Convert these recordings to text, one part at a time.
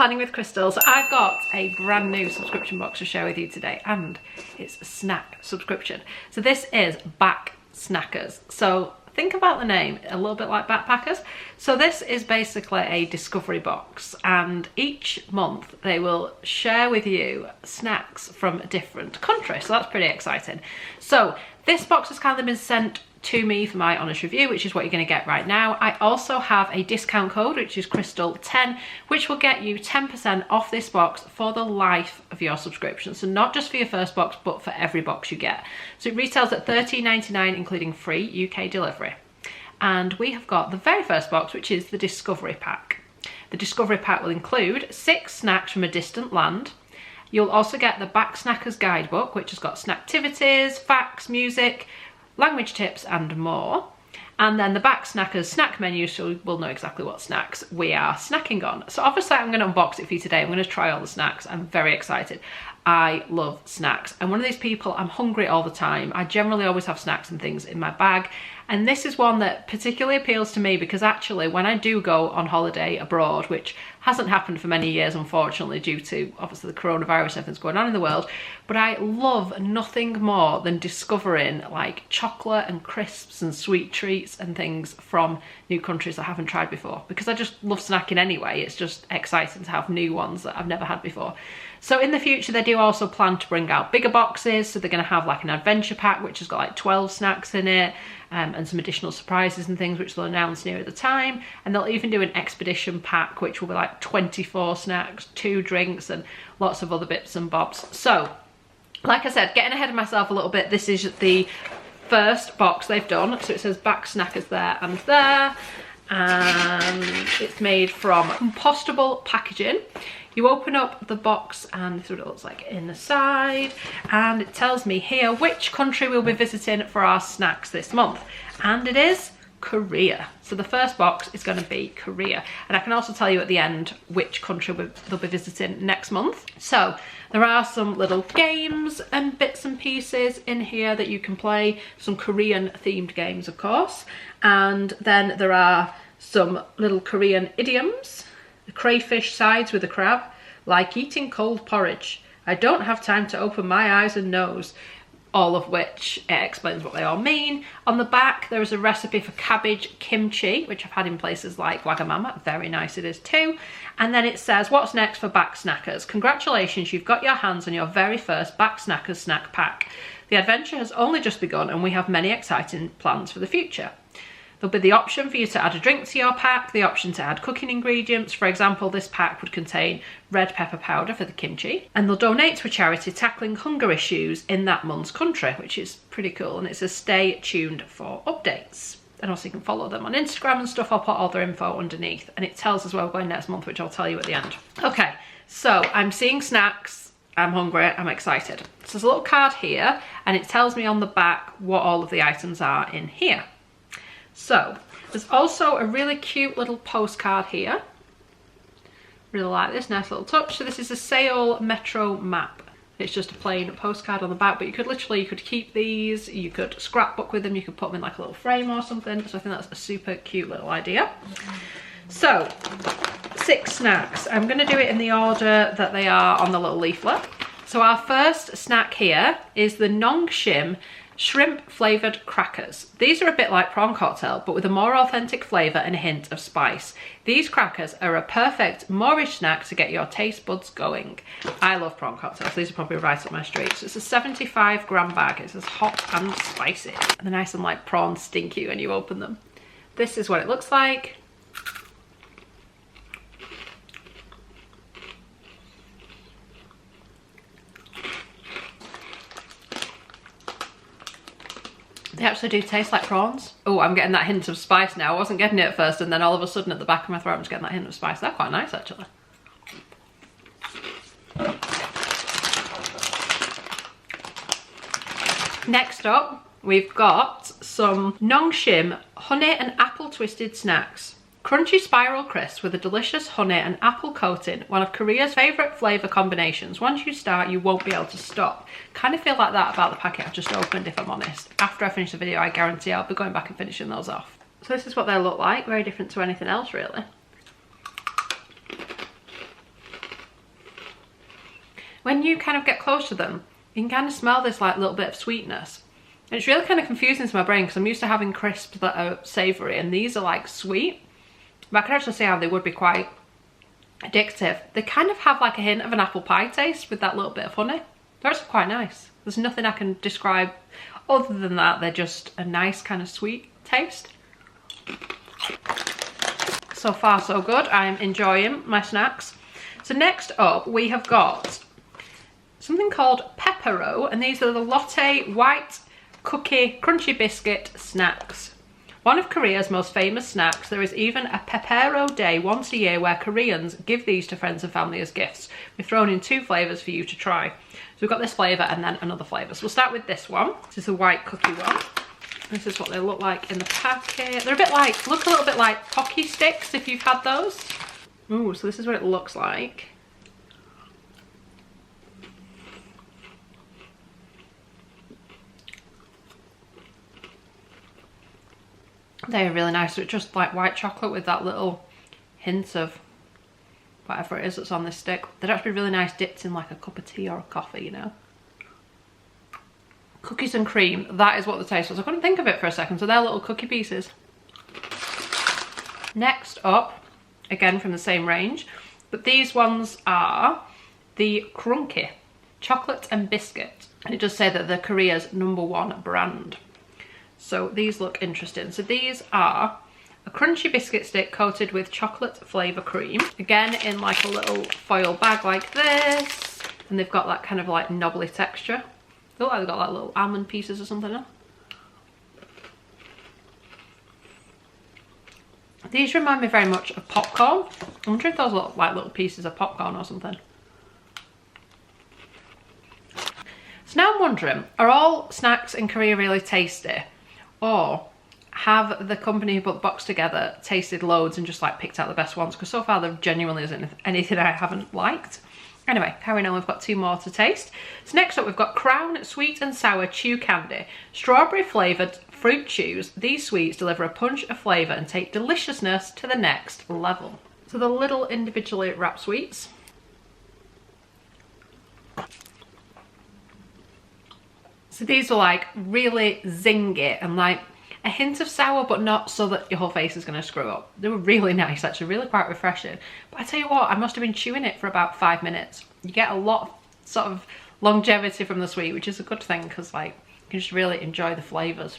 Planning with Crystal. So I've got a brand new subscription box to share with you today, and it's a snack subscription. So this is Backsnackers. So think about the name, a little bit like backpackers. So this is basically a discovery box, and each month they will share with you snacks from a different country. So that's pretty exciting. So this box has kind of been sent to me for my honest review, which is what you're going to get right now. I also have a discount code, which is Crystal10, which will get you 10% off this box for the life of your subscription. So not just for your first box, but for every box you get. So it retails at $13.99, including free UK delivery. And we have got the very first box, which is the Discovery Pack. The Discovery Pack will include 6 snacks from a distant land. You'll also get the Backsnackers guidebook, which has got snacktivities, facts, music, language tips and more. And then the Backsnackers snack menu, so we'll know exactly what snacks we are snacking on. So obviously I'm going to unbox it for you today. I'm going to try all the snacks. I'm very excited. I love snacks. I'm one of these people, I'm hungry all the time. I generally always have snacks and things in my bag. And this is one that particularly appeals to me because actually when I do go on holiday abroad, which hasn't happened for many years unfortunately due to obviously the coronavirus and everything's going on in the world, but I love nothing more than discovering like chocolate and crisps and sweet treats and things from new countries I haven't tried before, because I just love snacking anyway. It's just exciting to have new ones that I've never had before. So in the future they do also plan to bring out bigger boxes, so they're going to have like an adventure pack which has got like 12 snacks in it, and some additional surprises and things which they'll announce near the time. And they'll even do an expedition pack which will be like 24 snacks, 2 drinks and lots of other bits and bobs. So like I said, getting ahead of myself a little bit, this is the first box they've done. So it says Backsnackers there and there, and it's made from compostable packaging. You open up the box and this is what it looks like in the side, and it tells me here which country we'll be visiting for our snacks this month, and it is Korea. So the first box is going to be Korea, and I can also tell you at the end which country they'll be visiting next month. So there are some little games and bits and pieces in here that you can play, some Korean themed games of course, and then there are some little Korean idioms. The crayfish sides with a crab, like eating cold porridge. I don't have time to open my eyes and nose. All of which it explains what they all mean. On the back there is a recipe for cabbage kimchi, which I've had in places like Wagamama. Very nice it is too. And then it says, what's next for Backsnackers? Congratulations, you've got your hands on your very first Backsnackers snack pack. The adventure has only just begun and we have many exciting plans for the future. There'll be the option for you to add a drink to your pack, the option to add cooking ingredients. For example, this pack would contain red pepper powder for the kimchi, and they'll donate to a charity tackling hunger issues in that month's country, which is pretty cool. And it says stay tuned for updates. And also you can follow them on Instagram and stuff. I'll put all their info underneath, and it tells us where we're going next month, which I'll tell you at the end. Okay, so I'm seeing snacks. I'm hungry, I'm excited. So there's a little card here, and it tells me on the back what all of the items are in here. So there's also a really cute little postcard here. Really like this, nice little touch. So this is a Seoul Metro map. It's just a plain postcard on the back, but you could keep these, you could scrapbook with them, you could put them in like a little frame or something. So I think that's a super cute little idea. So 6 snacks. I'm going to do it in the order that they are on the little leaflet. So our first snack here is the Non-Shim shrimp flavoured crackers. These are a bit like prawn cocktail, but with a more authentic flavour and a hint of spice. These crackers are a perfect Moorish snack to get your taste buds going. I love prawn cocktails. These are probably right up my street. So it's a 75-gram bag. It's as hot and spicy. And they're nice and like prawn stinky when you open them. This is what it looks like. They actually do taste like prawns. Oh, I'm getting that hint of spice now. I wasn't getting it at first, and then all of a sudden at the back of my throat I'm just getting that hint of spice. They're quite nice actually. Next up, we've got some Non-Shim honey and apple twisted snacks. Crunchy spiral crisps with a delicious honey and apple coating, one of Korea's favourite flavour combinations. Once you start, you won't be able to stop. Kind of feel like that about the packet I've just opened, if I'm honest. After I finish the video, I guarantee I'll be going back and finishing those off. So this is what they look like, very different to anything else really. when you kind of get close to them, you can kind of smell this like little bit of sweetness. And it's really kind of confusing to my brain because I'm used to having crisps that are savoury, and these are like sweet. But I can actually see how they would be quite addictive. They kind of have like a hint of an apple pie taste with that little bit of honey. They're actually quite nice. There's nothing I can describe other than that. They're just a nice kind of sweet taste. So far so good. I'm enjoying my snacks. So next up we have got something called Peppero, and these are the latte white cookie crunchy biscuit snacks. One of Korea's most famous snacks. There is even a Peppero day once a year where Koreans give these to friends and family as gifts. We've thrown in 2 flavours for you to try. So we've got this flavour and then another flavour. So we'll start with this one. This is the white cookie one. This is what they look like in the packet. They're a bit like, look a little bit like Pocky Sticks if you've had those. Ooh, so this is what it looks like. They are really nice. So it's just like white chocolate with that little hint of whatever it is that's on this stick. They'd actually be really nice dipped in like a cup of tea or a coffee, you know. Cookies and cream, that is what the taste was. I couldn't think of it for a second, so they're little cookie pieces. Next up, again from the same range, but these ones are the Crunky, chocolate and biscuit. And it does say that they're Korea's #1 brand. So these look interesting. So these are a crunchy biscuit stick coated with chocolate flavour cream. Again, in like a little foil bag like this. And they've got that kind of like knobbly texture. They look like they've got like little almond pieces or something on. These remind me very much of popcorn. I wonder if those look like little pieces of popcorn or something. So now I'm wondering, are all snacks in Korea really tasty? Or have the company who put the box together tasted loads and just like picked out the best ones? Because so far there genuinely isn't anything I haven't liked. Anyway, carrying on, we've got 2 more to taste. So next up we've got Crown Sweet and Sour Chew Candy. Strawberry flavoured fruit chews. These sweets deliver a punch of flavour and take deliciousness to the next level. So the little individually wrapped sweets. So these are like really zingy and like a hint of sour, but not so that your whole face is going to screw up. They were really nice, actually, really quite refreshing. But I tell you what, I must have been chewing it for about 5 minutes. You get a lot of sort of longevity from the sweet, which is a good thing because like you can just really enjoy the flavours.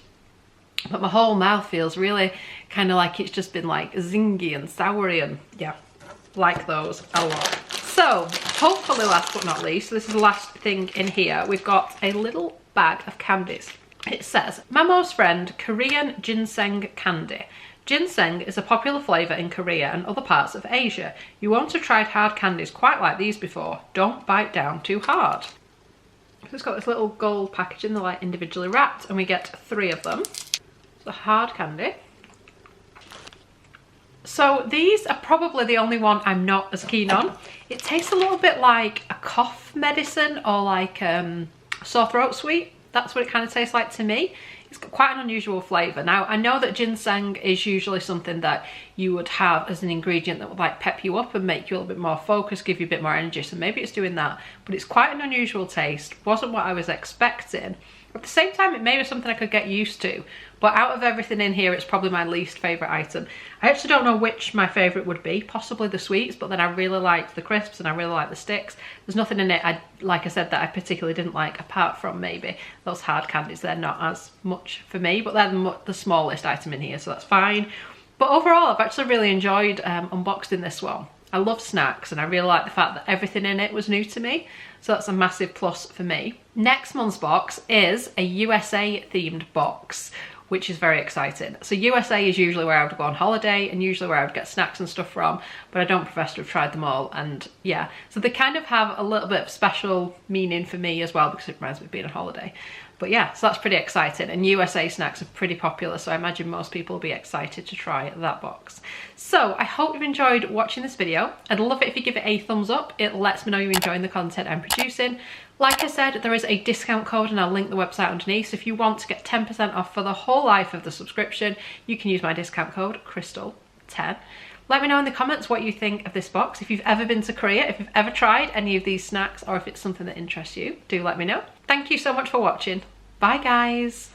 But my whole mouth feels really kind of like it's just been like zingy and soury, and yeah, like those a lot. So hopefully last but not least, this is the last thing in here, we've got a little bag of candies. It says, Mamo's friend Korean ginseng candy. Ginseng is a popular flavour in Korea and other parts of Asia. You won't have tried hard candies quite like these before. Don't bite down too hard. So it's got this little gold packaging, they're like individually wrapped, and we get 3 of them. So hard candy. So these are probably the only one I'm not as keen on. It tastes a little bit like a cough medicine or like sore throat sweet. That's what it kind of tastes like to me. It's got quite an unusual flavour. Now, I know that ginseng is usually something that you would have as an ingredient that would like pep you up and make you a little bit more focused, give you a bit more energy. So maybe it's doing that, but it's quite an unusual taste. Wasn't what I was expecting. At the same time, it may be something I could get used to, but out of everything in here, it's probably my least favourite item. I actually don't know which my favourite would be, possibly the sweets, but then I really liked the crisps and I really like the sticks. There's nothing in it, like I said, that I particularly didn't like, apart from maybe those hard candies. They're not as much for me, but they're the smallest item in here, so that's fine. But overall, I've actually really enjoyed unboxing this one. I love snacks and I really like the fact that everything in it was new to me. So that's a massive plus for me. Next month's box is a USA themed box, which is very exciting. So USA is usually where I would go on holiday and usually where I would get snacks and stuff from, but I don't profess to have tried them all. And yeah, so they kind of have a little bit of special meaning for me as well because it reminds me of being on holiday. But yeah, so that's pretty exciting, and USA snacks are pretty popular, so I imagine most people will be excited to try that box. So I hope you've enjoyed watching this video. I'd love it if you give it a thumbs up. It lets me know you're enjoying the content I'm producing. Like I said, there is a discount code and I'll link the website underneath, so if you want to get 10% off for the whole life of the subscription, you can use my discount code, Crystal10. Let me know in the comments what you think of this box. If you've ever been to Korea, if you've ever tried any of these snacks, or if it's something that interests you, do let me know. Thank you so much for watching. Bye guys.